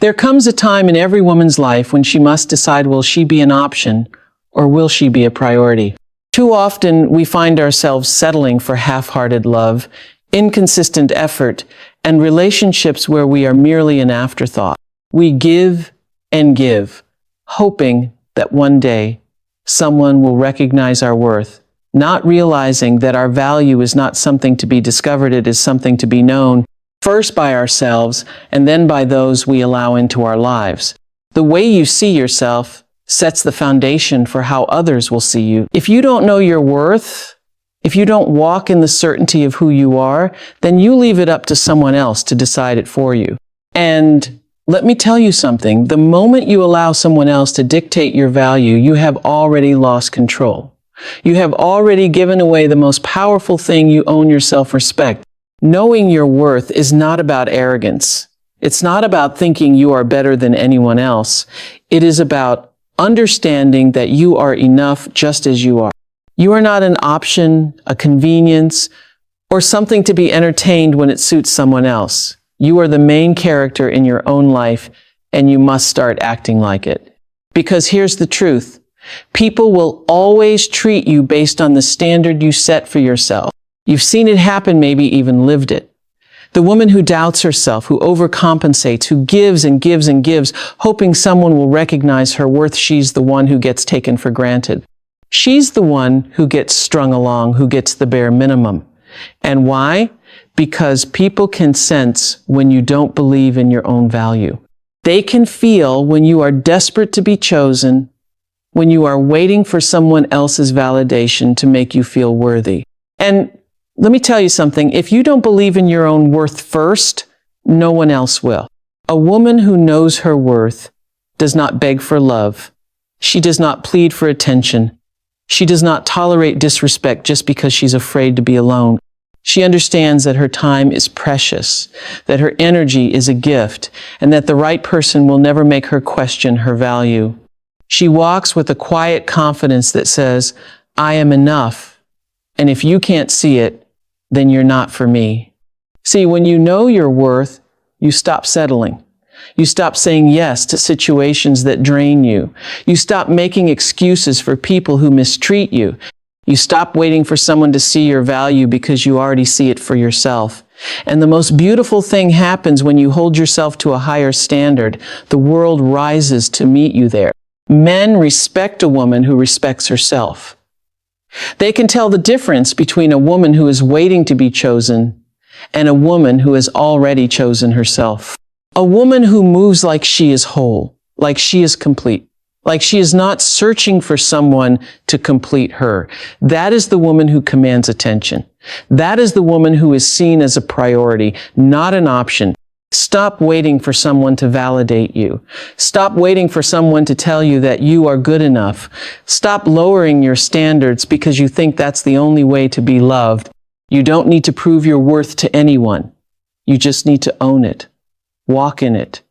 There comes a time in every woman's life when she must decide, will she be an option or will she be a priority? Too often, we find ourselves settling for half-hearted love, inconsistent effort, and relationships where we are merely an afterthought. We give and give, hoping that one day someone will recognize our worth, not realizing that our value is not something to be discovered, it is something to be known, first by ourselves and then by those we allow into our lives. The way you see yourself sets the foundation for how others will see you. If you don't know your worth, if you don't walk in the certainty of who you are, then you leave it up to someone else to decide it for you. And let me tell you something, the moment you allow someone else to dictate your value, you have already lost control. You have already given away the most powerful thing you own, your self-respect. Knowing your worth is not about arrogance. It's not about thinking you are better than anyone else. It is about understanding that you are enough just as you are. You are not an option, a convenience, or something to be entertained when it suits someone else. You are the main character in your own life, and you must start acting like it. Because here's the truth. People will always treat you based on the standard you set for yourself. You've seen it happen, maybe even lived it. The woman who doubts herself, who overcompensates, who gives and gives and gives, hoping someone will recognize her worth, she's the one who gets taken for granted. She's the one who gets strung along, who gets the bare minimum. And why? Because people can sense when you don't believe in your own value. They can feel when you are desperate to be chosen, when you are waiting for someone else's validation to make you feel worthy. And let me tell you something, if you don't believe in your own worth first, no one else will. A woman who knows her worth does not beg for love. She does not plead for attention. She does not tolerate disrespect just because she's afraid to be alone. She understands that her time is precious, that her energy is a gift, and that the right person will never make her question her value. She walks with a quiet confidence that says, I am enough, and if you can't see it, then you're not for me. See, when you know your worth, you stop settling. You stop saying yes to situations that drain you. You stop making excuses for people who mistreat you. You stop waiting for someone to see your value because you already see it for yourself. And the most beautiful thing happens when you hold yourself to a higher standard. The world rises to meet you there. Men respect a woman who respects herself. They can tell the difference between a woman who is waiting to be chosen and a woman who has already chosen herself. A woman who moves like she is whole, like she is complete, like she is not searching for someone to complete her. That is the woman who commands attention. That is the woman who is seen as a priority, not an option. Stop waiting for someone to validate you. Stop waiting for someone to tell you that you are good enough. Stop lowering your standards because you think that's the only way to be loved. You don't need to prove your worth to anyone. You just need to own it. Walk in it.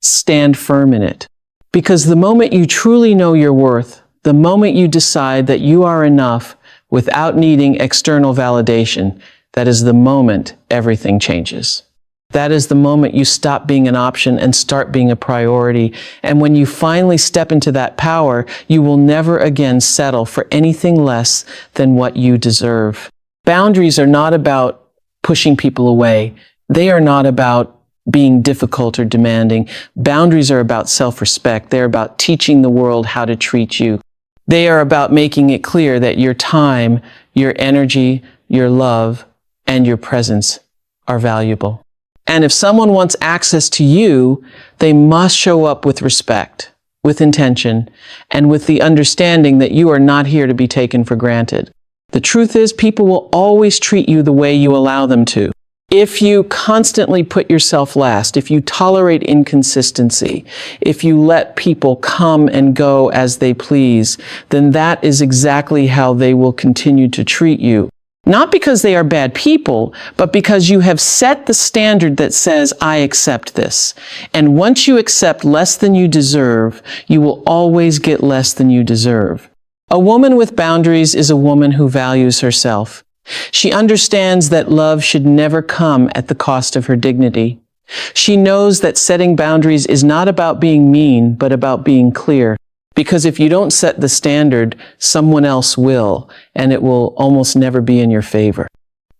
Stand firm in it. Because the moment you truly know your worth, the moment you decide that you are enough without needing external validation, that is the moment everything changes. That is the moment you stop being an option and start being a priority. And when you finally step into that power, you will never again settle for anything less than what you deserve. Boundaries are not about pushing people away. They are not about being difficult or demanding. Boundaries are about self-respect. They're about teaching the world how to treat you. They are about making it clear that your time, your energy, your love, and your presence are valuable. And if someone wants access to you, they must show up with respect, with intention, and with the understanding that you are not here to be taken for granted. The truth is, people will always treat you the way you allow them to. If you constantly put yourself last, if you tolerate inconsistency, if you let people come and go as they please, then that is exactly how they will continue to treat you. Not because they are bad people, but because you have set the standard that says, I accept this. And once you accept less than you deserve, you will always get less than you deserve. A woman with boundaries is a woman who values herself. She understands that love should never come at the cost of her dignity. She knows that setting boundaries is not about being mean, but about being clear. Because if you don't set the standard, someone else will, and it will almost never be in your favor.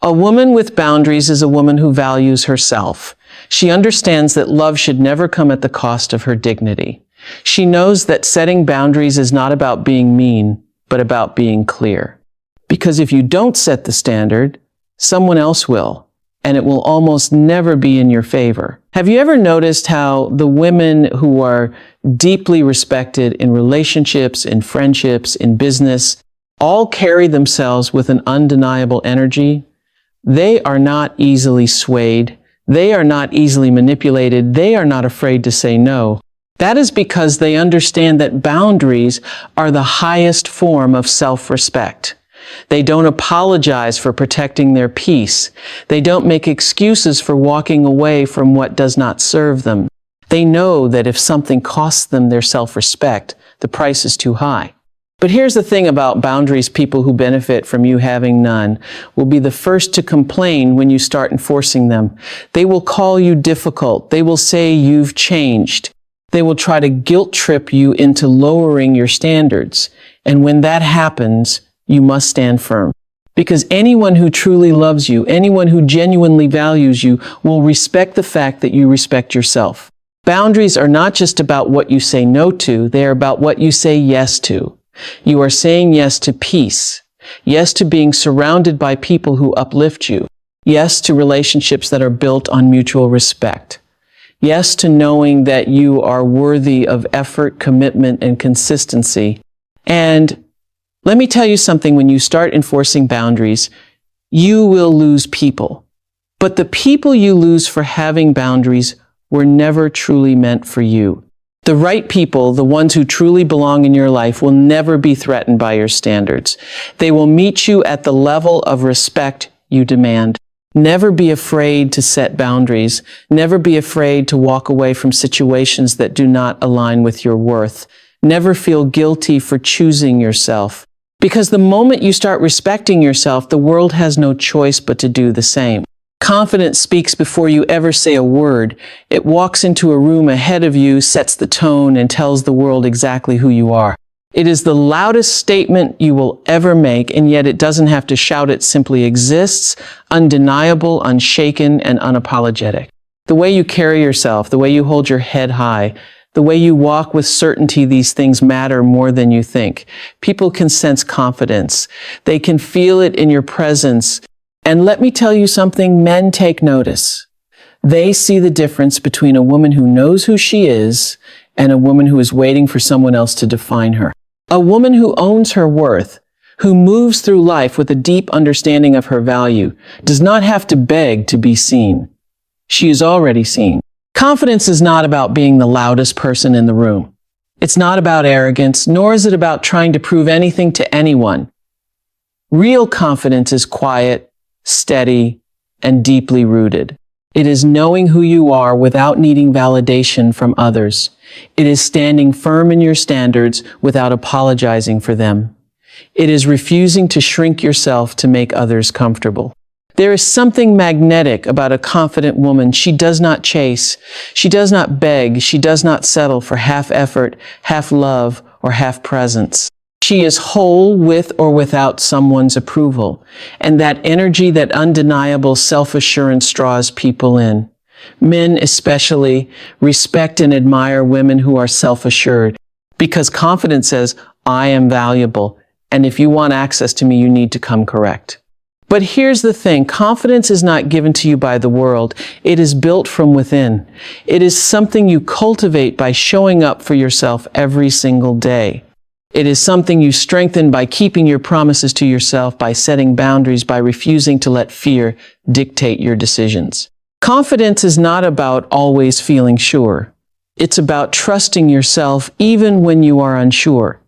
A woman with boundaries is a woman who values herself. She understands that love should never come at the cost of her dignity. She knows that setting boundaries is not about being mean, but about being clear. Because if you don't set the standard, someone else will, and it will almost never be in your favor. Have you ever noticed how the women who are deeply respected in relationships, in friendships, in business, all carry themselves with an undeniable energy? They are not easily swayed. They are not easily manipulated. They are not afraid to say no. That is because they understand that boundaries are the highest form of self-respect. They don't apologize for protecting their peace. They don't make excuses for walking away from what does not serve them. They know that if something costs them their self-respect, the price is too high. But here's the thing about boundaries: people who benefit from you having none will be the first to complain when you start enforcing them. They will call you difficult. They will say you've changed. They will try to guilt trip you into lowering your standards. And when that happens, you must stand firm. Because anyone who truly loves you, anyone who genuinely values you, will respect the fact that you respect yourself. Boundaries are not just about what you say no to, they are about what you say yes to. You are saying yes to peace, yes to being surrounded by people who uplift you, yes to relationships that are built on mutual respect, yes to knowing that you are worthy of effort, commitment, and consistency. And let me tell you something: when you start enforcing boundaries, you will lose people. But the people you lose for having boundaries were never truly meant for you. The right people, the ones who truly belong in your life, will never be threatened by your standards. They will meet you at the level of respect you demand. Never be afraid to set boundaries. Never be afraid to walk away from situations that do not align with your worth. Never feel guilty for choosing yourself. Because the moment you start respecting yourself, the world has no choice but to do the same. Confidence speaks before you ever say a word. It walks into a room ahead of you, sets the tone, and tells the world exactly who you are. It is the loudest statement you will ever make, and yet it doesn't have to shout. It simply exists, undeniable, unshaken, and unapologetic. The way you carry yourself, the way you hold your head high, the way you walk with certainty, these things matter more than you think. People can sense confidence. They can feel it in your presence. And let me tell you something: men take notice. They see the difference between a woman who knows who she is and a woman who is waiting for someone else to define her. A woman who owns her worth, who moves through life with a deep understanding of her value, does not have to beg to be seen. She is already seen. Confidence is not about being the loudest person in the room. It's not about arrogance, nor is it about trying to prove anything to anyone. Real confidence is quiet, steady, and deeply rooted. It is knowing who you are without needing validation from others. It is standing firm in your standards without apologizing for them. It is refusing to shrink yourself to make others comfortable. There is something magnetic about a confident woman. She does not chase. She does not beg. She does not settle for half effort, half love, or half presence. She is whole with or without someone's approval. And that energy, that undeniable self-assurance draws people in. Men especially respect and admire women who are self-assured, because confidence says, I am valuable, and if you want access to me, you need to come correct. But here's the thing: confidence is not given to you by the world. It is built from within. It is something you cultivate by showing up for yourself every single day. It is something you strengthen by keeping your promises to yourself, by setting boundaries, by refusing to let fear dictate your decisions. Confidence is not about always feeling sure. It's about trusting yourself even when you are unsure.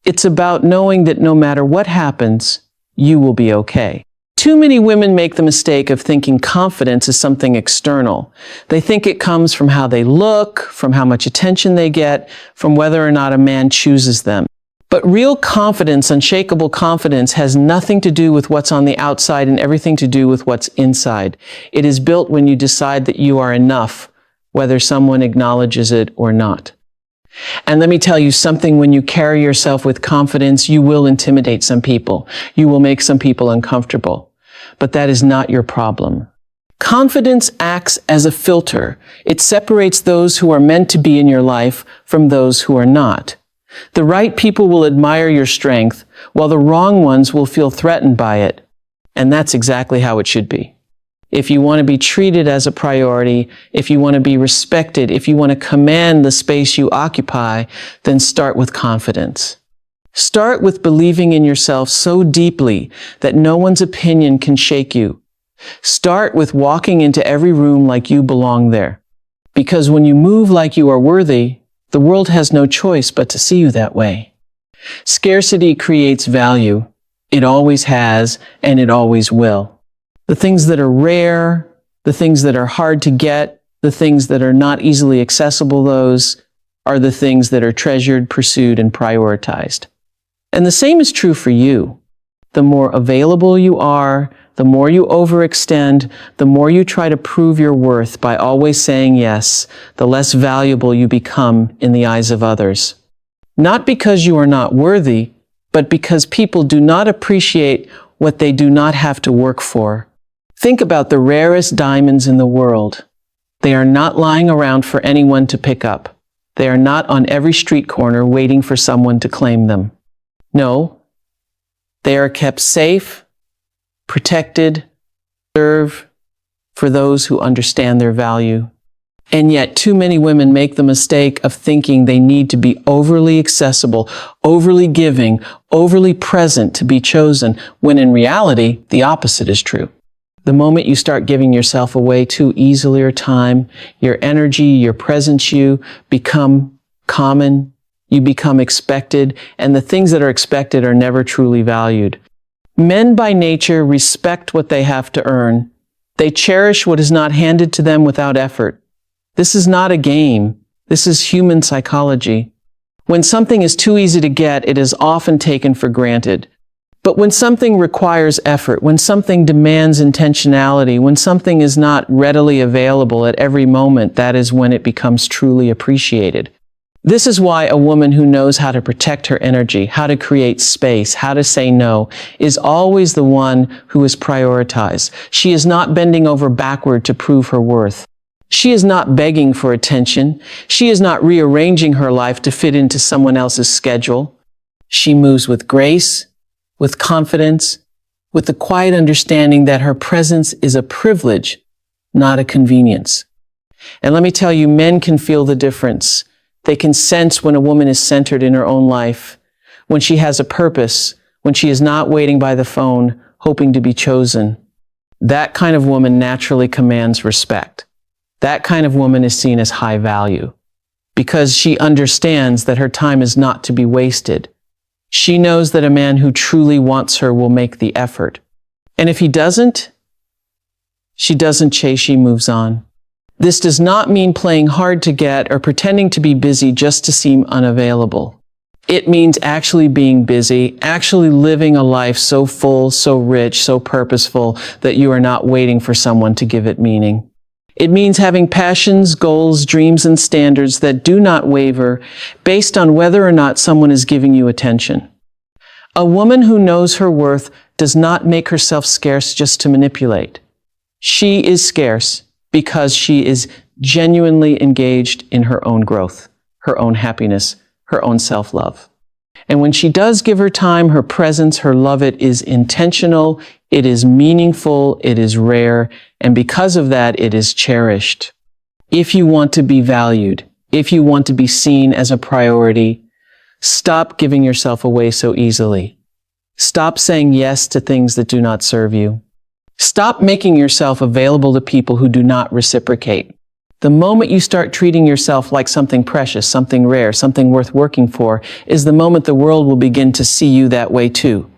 It's about knowing that no matter what happens, you will be okay. Too many women make the mistake of thinking confidence is something external. They think it comes from how they look, from how much attention they get, from whether or not a man chooses them. But real confidence, unshakable confidence, has nothing to do with what's on the outside and everything to do with what's inside. It is built when you decide that you are enough, whether someone acknowledges it or not. And let me tell you something, when you carry yourself with confidence, you will intimidate some people. You will make some people uncomfortable. But that is not your problem. Confidence acts as a filter. It separates those who are meant to be in your life from those who are not. The right people will admire your strength, while the wrong ones will feel threatened by it. And that's exactly how it should be. If you want to be treated as a priority, if you want to be respected, if you want to command the space you occupy, then start with confidence. Start with believing in yourself so deeply that no one's opinion can shake you. Start with walking into every room like you belong there. Because when you move like you are worthy, the world has no choice but to see you that way. Scarcity creates value. It always has, and it always will. The things that are rare, the things that are hard to get, the things that are not easily accessible, those are the things that are treasured, pursued, and prioritized. And the same is true for you. The more available you are, the more you overextend, the more you try to prove your worth by always saying yes, the less valuable you become in the eyes of others. Not because you are not worthy, but because people do not appreciate what they do not have to work for. Think about the rarest diamonds in the world. They are not lying around for anyone to pick up. They are not on every street corner waiting for someone to claim them. No, they are kept safe, protected, reserved for those who understand their value. And yet too many women make the mistake of thinking they need to be overly accessible, overly giving, overly present to be chosen, when in reality, the opposite is true. The moment you start giving yourself away too easily, or time, your energy, your presence, you become common, you become expected, and the things that are expected are never truly valued. Men by nature respect what they have to earn. They cherish what is not handed to them without effort. This is not a game. This is human psychology. When something is too easy to get, it is often taken for granted. But when something requires effort, when something demands intentionality, when something is not readily available at every moment, that is when it becomes truly appreciated. This is why a woman who knows how to protect her energy, how to create space, how to say no, is always the one who is prioritized. She is not bending over backward to prove her worth. She is not begging for attention. She is not rearranging her life to fit into someone else's schedule. She moves with grace, with confidence, with the quiet understanding that her presence is a privilege, not a convenience. And let me tell you, men can feel the difference. They can sense when a woman is centered in her own life, when she has a purpose, when she is not waiting by the phone, hoping to be chosen. That kind of woman naturally commands respect. That kind of woman is seen as high value because she understands that her time is not to be wasted. She knows that a man who truly wants her will make the effort. And if he doesn't, she doesn't chase, she moves on. This does not mean playing hard to get or pretending to be busy just to seem unavailable. It means actually being busy, actually living a life so full, so rich, so purposeful that you are not waiting for someone to give it meaning. It means having passions, goals, dreams, and standards that do not waver based on whether or not someone is giving you attention. A woman who knows her worth does not make herself scarce just to manipulate. She is scarce because she is genuinely engaged in her own growth, her own happiness, her own self-love. And when she does give her time, her presence, her love, it is intentional, it is meaningful, it is rare, and because of that, it is cherished. If you want to be valued, if you want to be seen as a priority, stop giving yourself away so easily. Stop saying yes to things that do not serve you. Stop making yourself available to people who do not reciprocate. The moment you start treating yourself like something precious, something rare, something worth working for, is the moment the world will begin to see you that way too.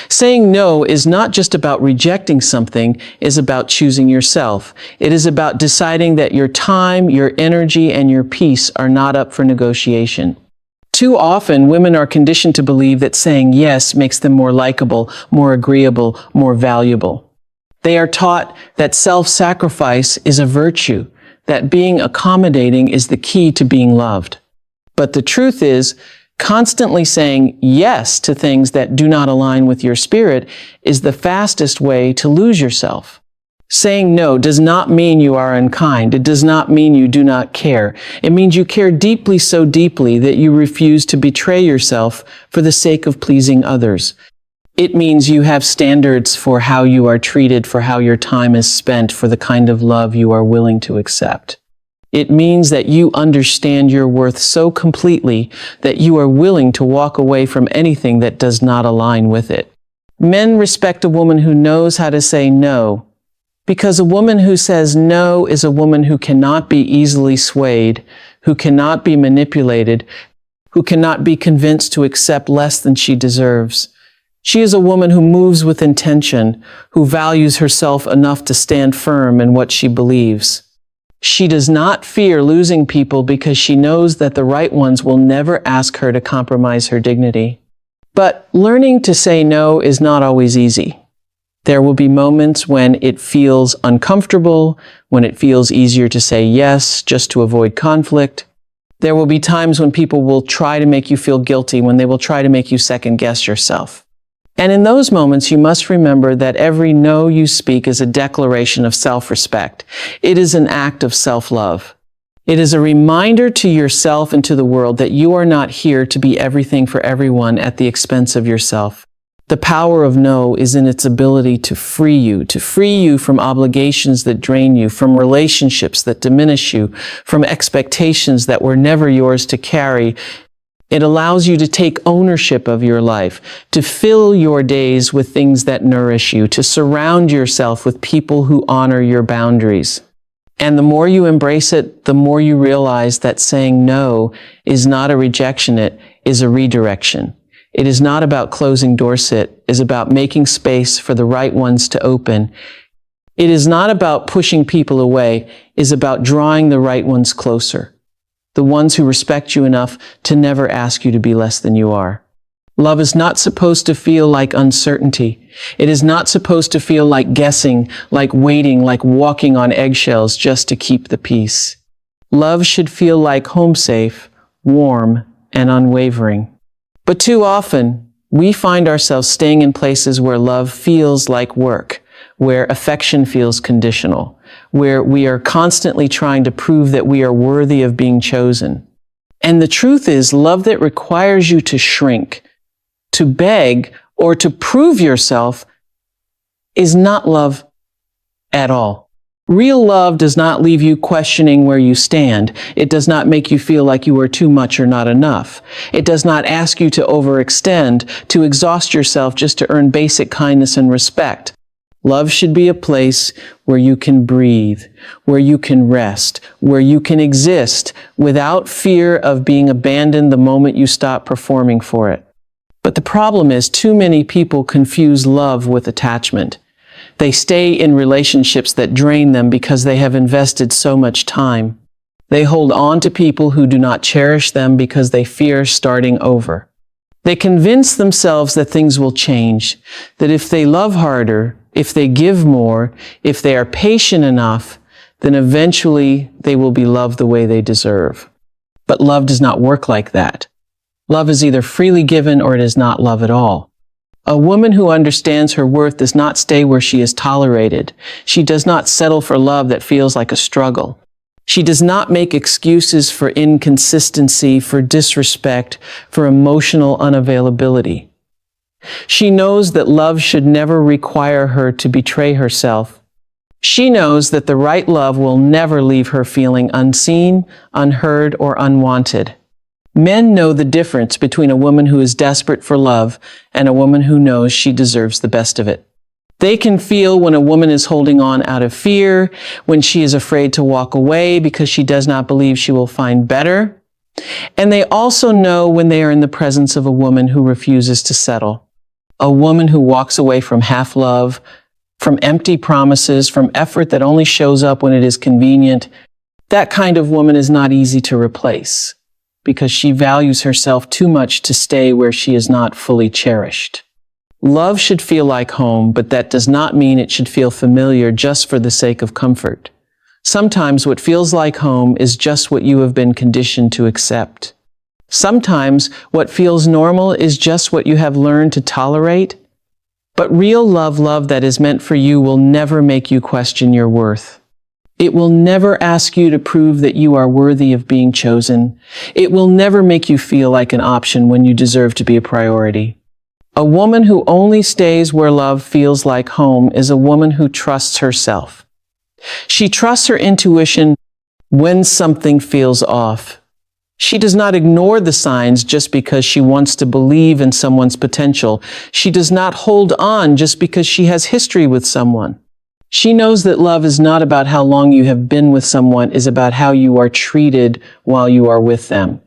Saying no is not just about rejecting something, it is about choosing yourself. It is about deciding that your time, your energy, and your peace are not up for negotiation. Too often, women are conditioned to believe that saying yes makes them more likable, more agreeable, more valuable. They are taught that self-sacrifice is a virtue, that being accommodating is the key to being loved. But the truth is, constantly saying yes to things that do not align with your spirit is the fastest way to lose yourself. Saying no does not mean you are unkind. It does not mean you do not care. It means you care deeply, so deeply that you refuse to betray yourself for the sake of pleasing others. It means you have standards for how you are treated, for how your time is spent, for the kind of love you are willing to accept. It means that you understand your worth so completely that you are willing to walk away from anything that does not align with it. Men respect a woman who knows how to say no, because a woman who says no is a woman who cannot be easily swayed, who cannot be manipulated, who cannot be convinced to accept less than she deserves. She is a woman who moves with intention, who values herself enough to stand firm in what she believes. She does not fear losing people because she knows that the right ones will never ask her to compromise her dignity. But learning to say no is not always easy. There will be moments when it feels uncomfortable, when it feels easier to say yes just to avoid conflict. There will be times when people will try to make you feel guilty, when they will try to make you second-guess yourself. And in those moments, you must remember that every no you speak is a declaration of self-respect. It is an act of self-love. It is a reminder to yourself and to the world that you are not here to be everything for everyone at the expense of yourself. The power of no is in its ability to free you from obligations that drain you, from relationships that diminish you, from expectations that were never yours to carry. It allows you to take ownership of your life, to fill your days with things that nourish you, to surround yourself with people who honor your boundaries. And the more you embrace it, the more you realize that saying no is not a rejection, it is a redirection. It is not about closing doors, it is about making space for the right ones to open. It is not about pushing people away, it is about drawing the right ones closer. The ones who respect you enough to never ask you to be less than you are. Love is not supposed to feel like uncertainty. It is not supposed to feel like guessing, like waiting, like walking on eggshells just to keep the peace. Love should feel like home safe, warm, and unwavering. But too often, we find ourselves staying in places where love feels like work, where affection feels conditional, where we are constantly trying to prove that we are worthy of being chosen. And the truth is, love that requires you to shrink, to beg, or to prove yourself is not love at all. Real love does not leave you questioning where you stand. It does not make you feel like you are too much or not enough. It does not ask you to overextend, to exhaust yourself just to earn basic kindness and respect. Love should be a place where you can breathe, where you can rest, where you can exist without fear of being abandoned the moment you stop performing for it. But the problem is, too many people confuse love with attachment. They stay in relationships that drain them because they have invested so much time. They hold on to people who do not cherish them because they fear starting over. They convince themselves that things will change, that if they love harder, if they give more, if they are patient enough, then eventually they will be loved the way they deserve. But love does not work like that. Love is either freely given or it is not love at all. A woman who understands her worth does not stay where she is tolerated. She does not settle for love that feels like a struggle. She does not make excuses for inconsistency, for disrespect, for emotional unavailability. She knows that love should never require her to betray herself. She knows that the right love will never leave her feeling unseen, unheard, or unwanted. Men know the difference between a woman who is desperate for love and a woman who knows she deserves the best of it. They can feel when a woman is holding on out of fear, when she is afraid to walk away because she does not believe she will find better. And they also know when they are in the presence of a woman who refuses to settle. A woman who walks away from half love, from empty promises, from effort that only shows up when it is convenient. That kind of woman is not easy to replace. because she values herself too much to stay where she is not fully cherished. Love should feel like home, but that does not mean it should feel familiar just for the sake of comfort. Sometimes what feels like home is just what you have been conditioned to accept. Sometimes what feels normal is just what you have learned to tolerate. But real love that is meant for you, will never make you question your worth. It will never ask you to prove that you are worthy of being chosen. It will never make you feel like an option when you deserve to be a priority. A woman who only stays where love feels like home is a woman who trusts herself. She trusts her intuition when something feels off. She does not ignore the signs just because she wants to believe in someone's potential. She does not hold on just because she has history with someone. She knows that love is not about how long you have been with someone, it is about how you are treated while you are with them.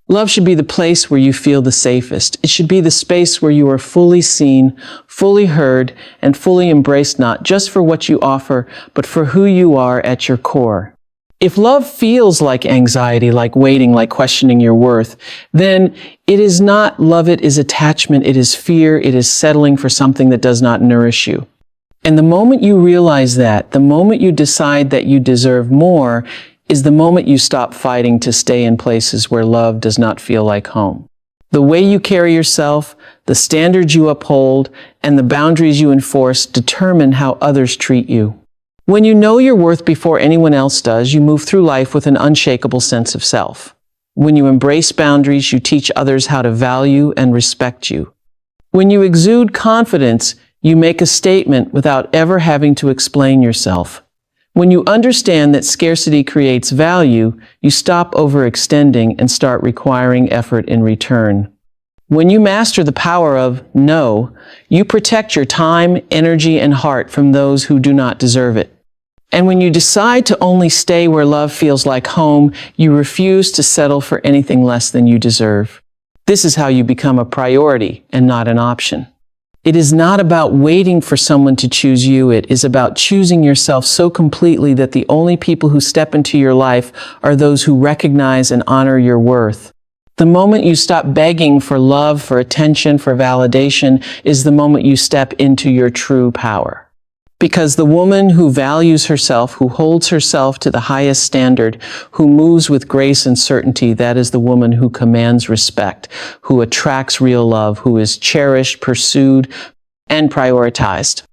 Love should be the place where you feel the safest. It should be the space where you are fully seen, fully heard, and fully embraced, not just for what you offer, but for who you are at your core. If love feels like anxiety, like waiting, like questioning your worth, then it is not love, it is attachment, it is fear, it is settling for something that does not nourish you. And the moment you realize that, the moment you decide that you deserve more, is the moment you stop fighting to stay in places where love does not feel like home. The way you carry yourself, the standards you uphold, and the boundaries you enforce determine how others treat you. When you know your worth before anyone else does, you move through life with an unshakable sense of self. When you embrace boundaries, you teach others how to value and respect you. When you exude confidence, you make a statement without ever having to explain yourself. When you understand that scarcity creates value, you stop overextending and start requiring effort in return. When you master the power of no, you protect your time, energy, and heart from those who do not deserve it. And when you decide to only stay where love feels like home, you refuse to settle for anything less than you deserve. This is how you become a priority and not an option. It is not about waiting for someone to choose you. It is about choosing yourself so completely that the only people who step into your life are those who recognize and honor your worth. The moment you stop begging for love, for attention, for validation, is the moment you step into your true power. Because the woman who values herself, who holds herself to the highest standard, who moves with grace and certainty, that is the woman who commands respect, who attracts real love, who is cherished, pursued, and prioritized.